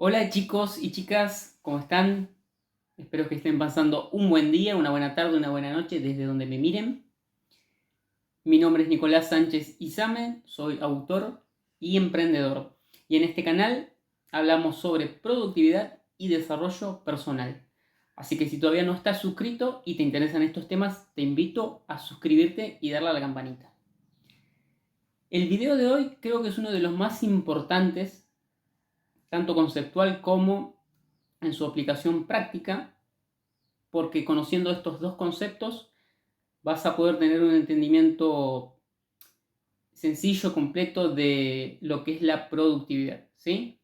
Hola chicos y chicas, ¿cómo están? Espero que estén pasando un buen día, una buena tarde, una buena noche desde donde me miren. Mi nombre es Nicolás Sánchez Izame, soy autor y emprendedor. Y en este canal hablamos sobre productividad y desarrollo personal. Así que si todavía no estás suscrito y te interesan estos temas, te invito a suscribirte y darle a la campanita. El video de hoy creo que es uno de los más importantes, tanto conceptual como en su aplicación práctica, porque conociendo estos dos conceptos vas a poder tener un entendimiento sencillo, completo de lo que es la productividad, ¿sí?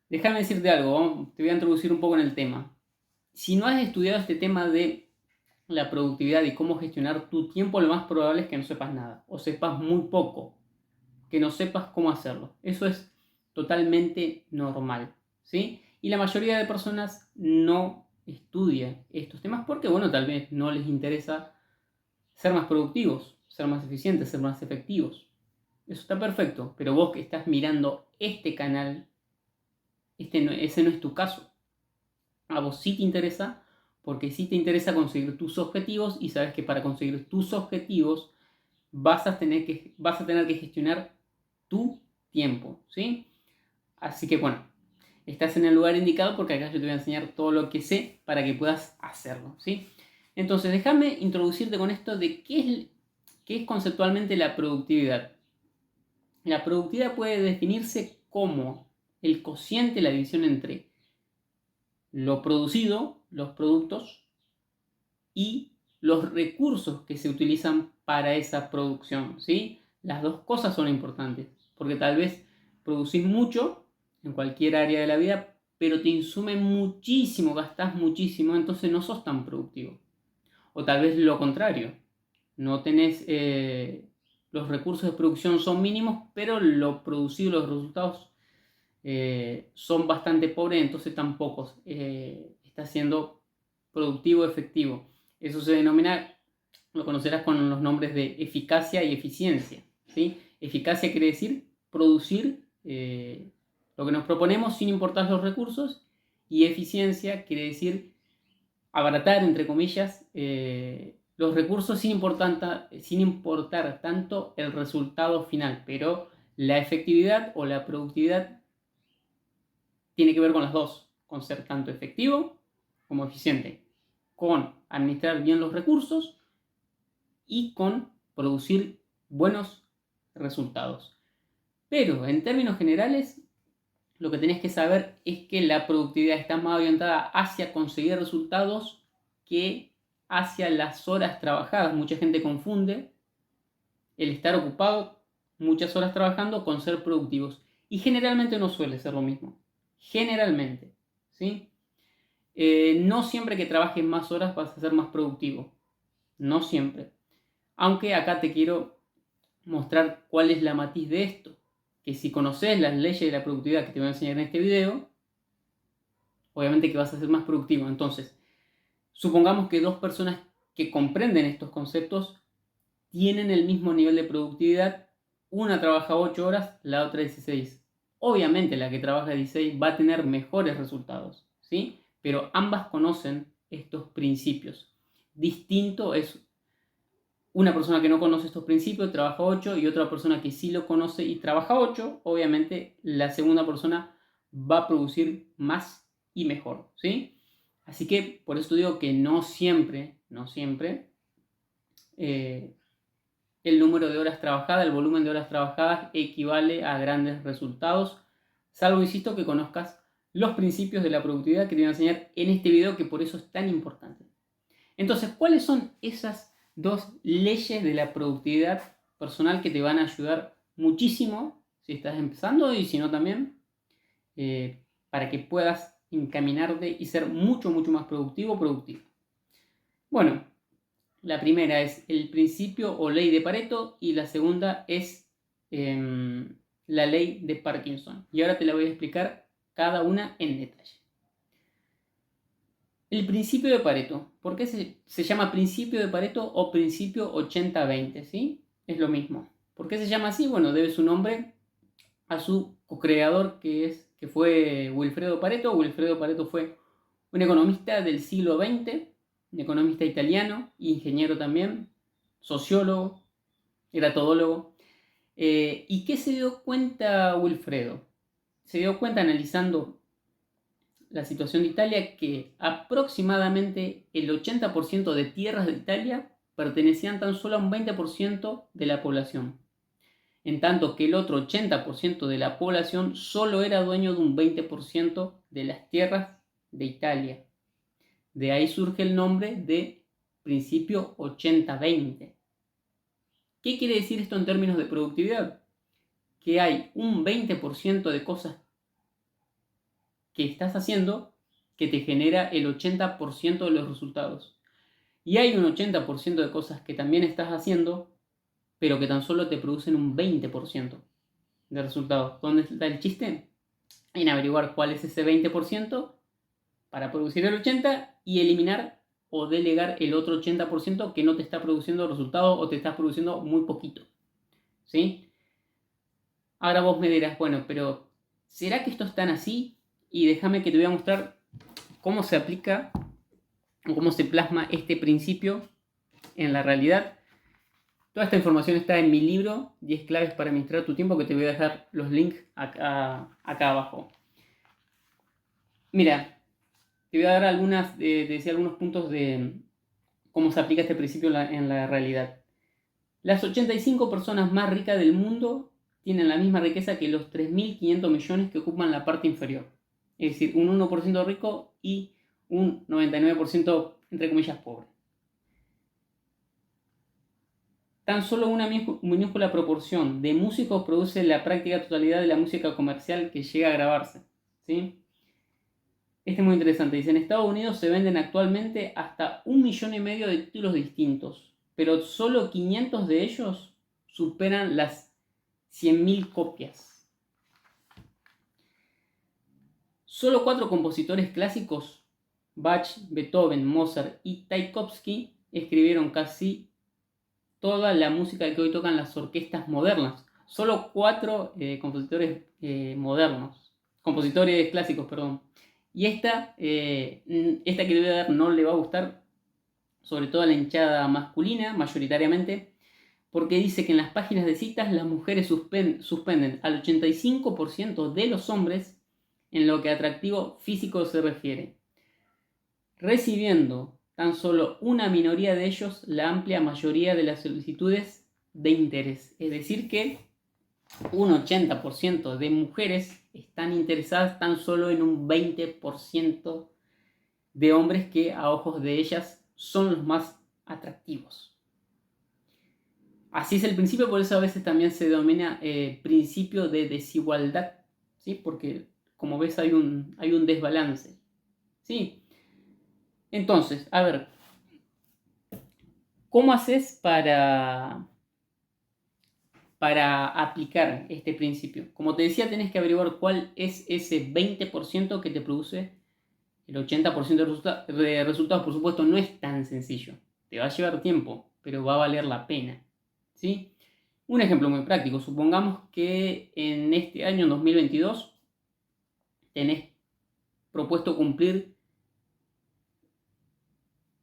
Déjame decirte algo, te voy a introducir un poco en el tema. Si no has estudiado este tema de la productividad y cómo gestionar tu tiempo, lo más probable es que no sepas nada, o sepas muy poco, que no sepas cómo hacerlo. Eso es totalmente normal, ¿sí? Y la mayoría de personas no estudia estos temas porque, bueno, tal vez no les interesa ser más productivos, ser más eficientes, ser más efectivos. Eso está perfecto, pero vos que estás mirando este canal, ese no es tu caso. A vos sí te interesa porque sí te interesa conseguir tus objetivos y sabes que para conseguir tus objetivos vas a tener que gestionar tu tiempo, ¿sí? Así que bueno, estás en el lugar indicado porque acá yo te voy a enseñar todo lo que sé para que puedas hacerlo, ¿sí? Entonces, déjame introducirte con esto de qué es conceptualmente la productividad. La productividad puede definirse como el cociente, la división entre lo producido, los productos, y los recursos que se utilizan para esa producción, ¿sí? Las dos cosas son importantes, porque tal vez producís mucho en cualquier área de la vida, pero te insume muchísimo, gastás muchísimo, entonces no sos tan productivo. O tal vez lo contrario, no tenés, los recursos de producción son mínimos, pero lo producido, los resultados son bastante pobres, entonces tampoco está siendo productivo, efectivo. Eso se denomina, lo conocerás con los nombres de eficacia y eficiencia, ¿sí? Eficacia quiere decir producir lo que nos proponemos sin importar los recursos, y eficiencia quiere decir abaratar, entre comillas, los recursos sin importar tanto el resultado final, pero la efectividad o la productividad tiene que ver con las dos, con ser tanto efectivo como eficiente, con administrar bien los recursos y con producir buenos resultados. Pero en términos generales, lo que tenés que saber es que la productividad está más orientada hacia conseguir resultados que hacia las horas trabajadas. Mucha gente confunde el estar ocupado muchas horas trabajando con ser productivos. Y generalmente no suele ser lo mismo. Generalmente, ¿sí? No siempre que trabajes más horas vas a ser más productivo. No siempre. Aunque acá te quiero mostrar cuál es la matiz de esto. Que si conoces las leyes de la productividad que te voy a enseñar en este video, obviamente que vas a ser más productivo. Entonces, supongamos que dos personas que comprenden estos conceptos tienen el mismo nivel de productividad. Una trabaja 8 horas, la otra 16. Obviamente la que trabaja 16 va a tener mejores resultados, ¿sí? Pero ambas conocen estos principios. Distinto es una persona que no conoce estos principios, trabaja 8, y otra persona que sí lo conoce y trabaja 8. Obviamente la segunda persona va a producir más y mejor, ¿sí? Así que por eso digo que no siempre, eh, el número de horas trabajadas, el volumen de horas trabajadas equivale a grandes resultados, salvo, insisto, que conozcas los principios de la productividad que te voy a enseñar en este video, que por eso es tan importante. Entonces, ¿cuáles son esas dos leyes de la productividad personal que te van a ayudar muchísimo si estás empezando y si no también, para que puedas encaminarte y ser mucho, mucho más productivo o productivo? Bueno, la primera es el principio o ley de Pareto y la segunda es la ley de Parkinson. Y ahora te la voy a explicar cada una en detalle. El principio de Pareto. ¿Por qué se llama principio de Pareto o principio 80-20? ¿Sí? Es lo mismo. ¿Por qué se llama así? Bueno, debe su nombre a su co-creador, que es que fue Wilfredo Pareto. Wilfredo Pareto fue un economista del siglo XX, un economista italiano, ingeniero también, sociólogo, era todólogo. ¿Y qué se dio cuenta Wilfredo? Se dio cuenta analizando la situación de Italia que aproximadamente el 80% de tierras de Italia pertenecían tan solo a un 20% de la población, en tanto que el otro 80% de la población solo era dueño de un 20% de las tierras de Italia. De ahí surge el nombre de principio 80-20. ¿Qué quiere decir esto en términos de productividad? Que hay un 20% de cosas que estás haciendo que te genera el 80% de los resultados. Y hay un 80% de cosas que también estás haciendo, pero que tan solo te producen un 20% de resultados. ¿Dónde está el chiste? En averiguar cuál es ese 20% para producir el 80% y eliminar o delegar el otro 80% que no te está produciendo resultados o te está produciendo muy poquito. ¿Sí? Ahora vos me dirás, bueno, pero ¿será que esto es tan así? Y déjame que te voy a mostrar cómo se aplica o cómo se plasma este principio en la realidad. Toda esta información está en mi libro 10 claves para administrar tu tiempo, que te voy a dejar los links acá abajo. Mira, te voy a dar algunos puntos de cómo se aplica este principio en la realidad. Las 85 personas más ricas del mundo tienen la misma riqueza que los 3.500 millones que ocupan la parte inferior. Es decir, un 1% rico y un 99% entre comillas pobre. Tan solo una minúscula proporción de músicos produce la práctica totalidad de la música comercial que llega a grabarse. ¿Sí? Este es muy interesante. Dice, en Estados Unidos se venden actualmente hasta 1,5 millones de títulos distintos, pero solo 500 de ellos superan las 100.000 copias. Solo 4 compositores clásicos, Bach, Beethoven, Mozart y Tchaikovsky, escribieron casi toda la música que hoy tocan las orquestas modernas. Solo 4 compositores clásicos, perdón. Y esta que te voy a dar no le va a gustar, sobre todo a la hinchada masculina, mayoritariamente, porque dice que en las páginas de citas las mujeres suspenden al 85% de los hombres en lo que a atractivo físico se refiere, recibiendo tan solo una minoría de ellos la amplia mayoría de las solicitudes de interés. Es decir que un 80% de mujeres están interesadas tan solo en un 20% de hombres que a ojos de ellas son los más atractivos. Así es el principio, por eso a veces también se denomina principio de desigualdad, ¿sí? Porque como ves hay un desbalance, ¿sí? Entonces, a ver, ¿cómo haces para aplicar este principio? Como te decía, tenés que averiguar cuál es ese 20% que te produce el 80% de resultados. Por supuesto, no es tan sencillo. Te va a llevar tiempo, pero va a valer la pena. ¿Sí? Un ejemplo muy práctico. Supongamos que en este año 2022 tenés propuesto cumplir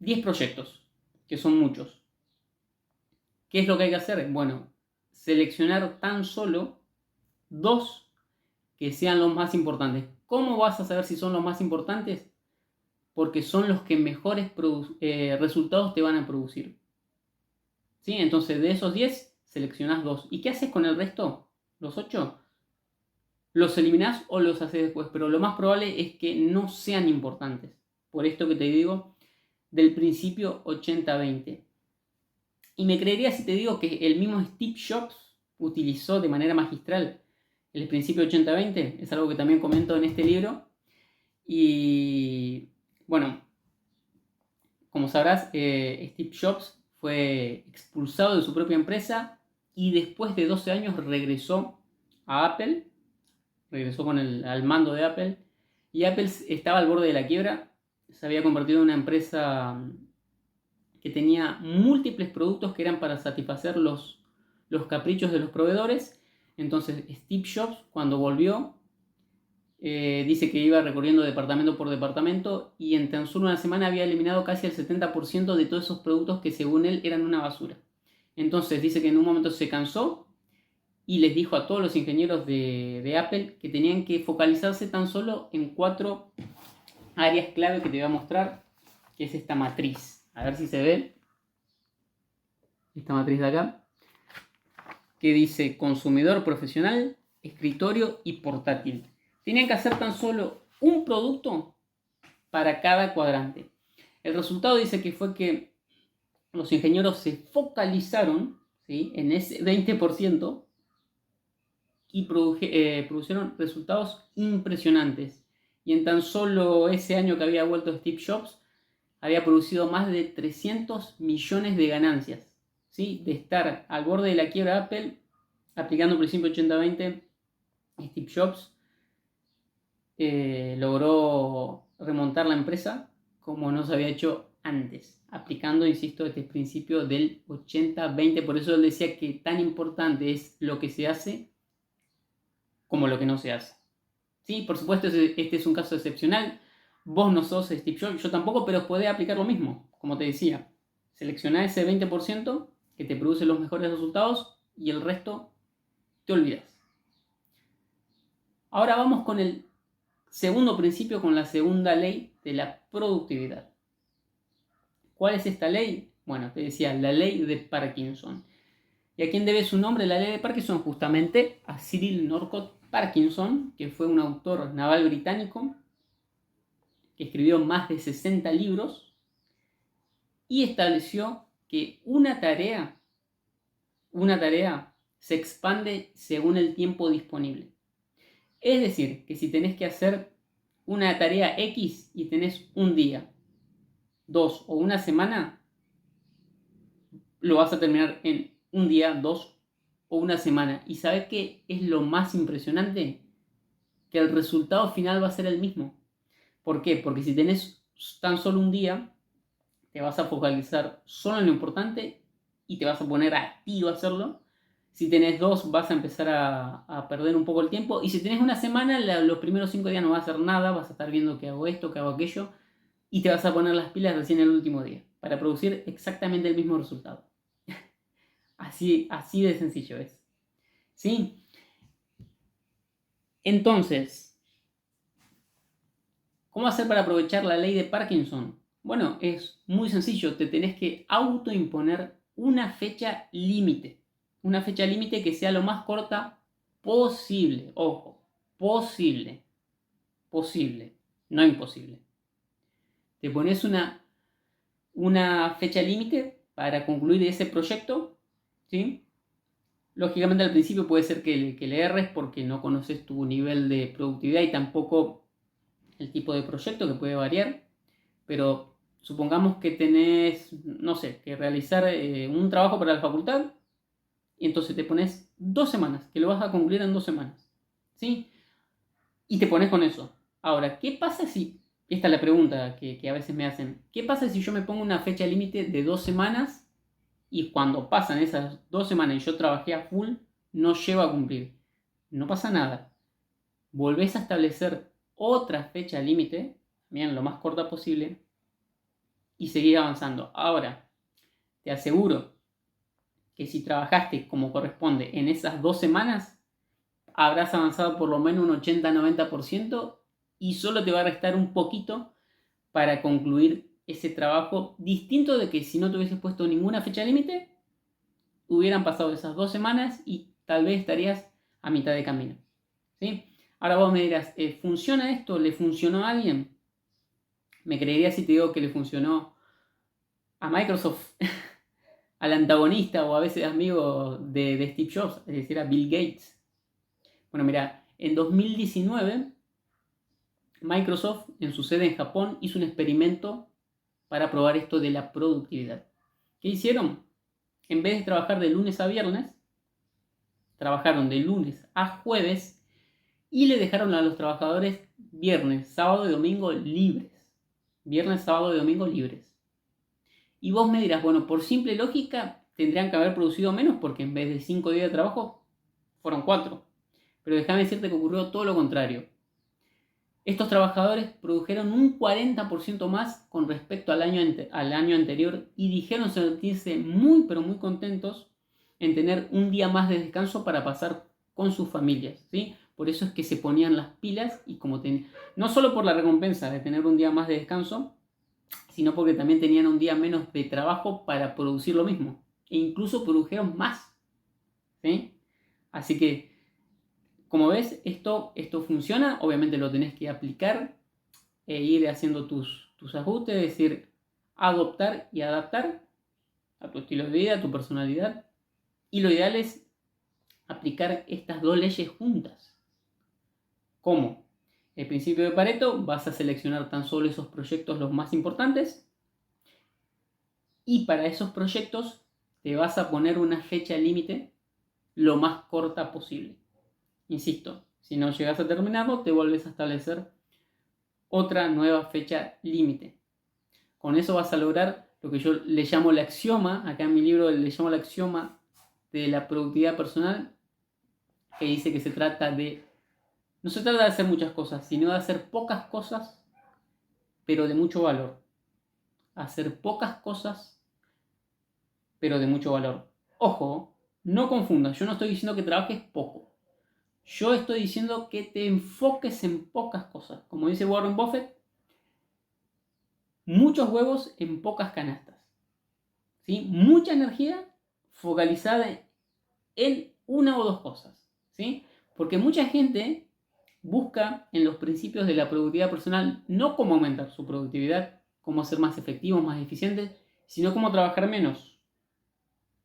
10 proyectos, que son muchos. ¿Qué es lo que hay que hacer? Bueno, seleccionar tan solo 2 que sean los más importantes. ¿Cómo vas a saber si son los más importantes? Porque son los que mejores resultados te van a producir. ¿Sí? Entonces, de esos 10, seleccionás 2. ¿Y qué haces con el resto? ¿Los 8? Los eliminás o los haces después, pero lo más probable es que no sean importantes. Por esto que te digo del principio 80-20. Y me creerías si te digo que el mismo Steve Jobs utilizó de manera magistral el principio 80-20. Es algo que también comento en este libro. Y bueno, como sabrás, Steve Jobs fue expulsado de su propia empresa y después de 12 años regresó a Apple, regresó al mando de Apple, y Apple estaba al borde de la quiebra. Se había convertido en una empresa que tenía múltiples productos que eran para satisfacer los caprichos de los proveedores. Entonces Steve Jobs, cuando volvió, Dice que iba recorriendo departamento por departamento y en tan solo una semana había eliminado casi el 70% de todos esos productos que según él eran una basura. Entonces dice que en un momento se cansó y les dijo a todos los ingenieros de Apple que tenían que focalizarse tan solo en 4 áreas clave que te voy a mostrar, que es esta matriz. A ver si se ve. Esta matriz de acá, que dice consumidor profesional, escritorio y portátil. Tenían que hacer tan solo un producto para cada cuadrante. El resultado dice que fue que los ingenieros se focalizaron, ¿sí?, en ese 20% y produjeron resultados impresionantes. Y en tan solo ese año que había vuelto Steve Jobs, había producido más de 300 millones de ganancias, ¿sí? De estar al borde de la quiebra de Apple, aplicando el principio 80-20, Steve Jobs logró remontar la empresa como no se había hecho antes, aplicando, insisto, este principio del 80-20. Por eso él decía que tan importante es lo que se hace como lo que no se hace. Sí, por supuesto, este es un caso excepcional. Vos no sos Steve Jobs, yo tampoco, pero podés aplicar lo mismo. Como te decía, seleccioná ese 20% que te produce los mejores resultados y el resto te olvidas. Ahora vamos con el segundo principio, con la segunda ley de la productividad. ¿Cuál es esta ley? Bueno, te decía, la ley de Parkinson. ¿Y a quién debe su nombre la ley de Parkinson? Justamente a Cyril Norcott Parkinson, que fue un autor naval británico que escribió más de 60 libros y estableció que una tarea se expande según el tiempo disponible. Es decir, que si tenés que hacer una tarea X y tenés un día, 2 o una semana, lo vas a terminar en un día, 2 o una semana. ¿Y sabes qué es lo más impresionante? Que el resultado final va a ser el mismo. ¿Por qué? Porque si tenés tan solo un día, te vas a focalizar solo en lo importante y te vas a poner a ti a hacerlo. Si tenés 2, vas a empezar a perder un poco el tiempo. Y si tenés una semana, los primeros 5 días no vas a hacer nada, vas a estar viendo que hago esto, que hago aquello, y te vas a poner las pilas recién el último día, para producir exactamente el mismo resultado. Así de sencillo es. ¿Sí? Entonces, ¿cómo hacer para aprovechar la ley de Parkinson? Bueno, es muy sencillo, te tenés que autoimponer una fecha límite. Una fecha límite que sea lo más corta posible. Ojo, posible. Posible, no imposible. Te pones una fecha límite para concluir ese proyecto, ¿sí? Lógicamente al principio puede ser que le erres porque no conoces tu nivel de productividad y tampoco el tipo de proyecto, que puede variar, pero supongamos que tenés, no sé, que realizar un trabajo para la facultad y entonces te pones 2 semanas, que lo vas a concluir en 2 semanas, ¿sí? Y te pones con eso. Ahora, ¿qué pasa si, esta es la pregunta que a veces me hacen, ¿qué pasa si yo me pongo una fecha límite de 2 semanas y cuando pasan esas 2 semanas y yo trabajé a full, no llego a cumplir? No pasa nada. Volvés a establecer otra fecha límite, bien, lo más corta posible, y seguir avanzando. Ahora, te aseguro que si trabajaste como corresponde en esas 2 semanas, habrás avanzado por lo menos un 80-90% y solo te va a restar un poquito para concluir ese trabajo, distinto de que si no te hubieses puesto ninguna fecha límite, hubieran pasado esas 2 semanas y tal vez estarías a mitad de camino. ¿Sí? Ahora vos me dirás, ¿funciona esto? ¿Le funcionó a alguien? ¿Me creerías si te digo que le funcionó a Microsoft, al antagonista o a veces amigo de Steve Jobs, es decir, a Bill Gates? Bueno, mira, en 2019 Microsoft en su sede en Japón hizo un experimento para probar esto de la productividad. ¿Qué hicieron? En vez de trabajar de lunes a viernes, trabajaron de lunes a jueves y le dejaron a los trabajadores viernes, sábado y domingo libres. Viernes, sábado y domingo libres. Y vos me dirás, bueno, por simple lógica tendrían que haber producido menos porque en vez de 5 días de trabajo fueron 4. Pero déjame decirte que ocurrió todo lo contrario. Estos trabajadores produjeron un 40% más con respecto al año anterior y dijeron sentirse muy pero muy contentos en tener un día más de descanso para pasar con sus familias, ¿sí? Por eso es que se ponían las pilas y no solo por la recompensa de tener un día más de descanso, sino porque también tenían un día menos de trabajo para producir lo mismo. E incluso produjeron más, ¿sí? Así que, como ves, esto funciona. Obviamente lo tenés que aplicar e ir haciendo tus ajustes, es decir, adoptar y adaptar a tu estilo de vida, a tu personalidad. Y lo ideal es aplicar estas dos leyes juntas. ¿Cómo? El principio de Pareto, vas a seleccionar tan solo esos proyectos los más importantes y para esos proyectos te vas a poner una fecha límite lo más corta posible. Insisto, si no llegas a terminarlo, te vuelves a establecer otra nueva fecha límite. Con eso vas a lograr lo que yo le llamo el axioma, acá en mi libro le llamo el axioma de la productividad personal, que dice que no se trata de hacer muchas cosas, sino de hacer pocas cosas, pero de mucho valor. Hacer pocas cosas, pero de mucho valor. Ojo, no confundas, yo no estoy diciendo que trabajes poco. Yo estoy diciendo que te enfoques en pocas cosas. Como dice Warren Buffett, muchos huevos en pocas canastas. ¿Sí? Mucha energía focalizada en una o dos cosas. ¿Sí? Porque mucha gente busca en los principios de la productividad personal no cómo aumentar su productividad, cómo ser más efectivos, más eficientes, sino cómo trabajar menos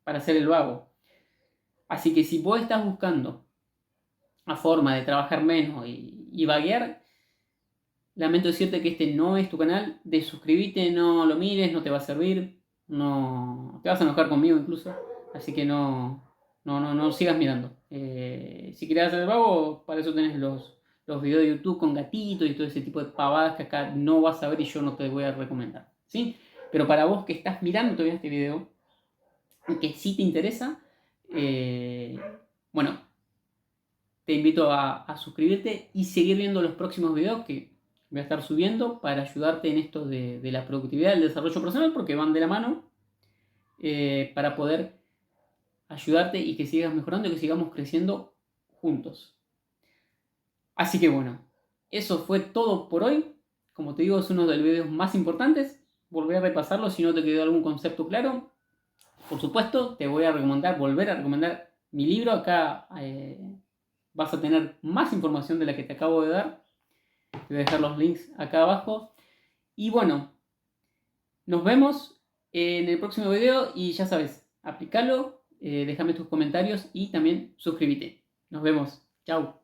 para hacer el vago. Así que si vos estás buscando una forma de trabajar menos y vaguear, lamento decirte que este no es tu canal. Desuscribite, no lo mires, no te va a servir. No, te vas a enojar conmigo incluso. Así que no sigas mirando. Si querés hacer el vago, para eso tenés los videos de YouTube con gatitos y todo ese tipo de pavadas que acá no vas a ver y yo no te voy a recomendar. ¿Sí? Pero para vos que estás mirando todavía este video, que sí te interesa, bueno, te invito a suscribirte y seguir viendo los próximos videos que voy a estar subiendo para ayudarte en esto de la productividad, el desarrollo personal, porque van de la mano, para poder ayudarte y que sigas mejorando y que sigamos creciendo juntos. Así que bueno, eso fue todo por hoy. Como te digo, es uno de los videos más importantes. Volví a repasarlo si no te quedó algún concepto claro. Por supuesto, te voy a volver a recomendar mi libro. Acá vas a tener más información de la que te acabo de dar. Te voy a dejar los links acá abajo. Y bueno, nos vemos en el próximo video y ya sabes, aplicalo, déjame tus comentarios y también suscríbete. Nos vemos. Chao.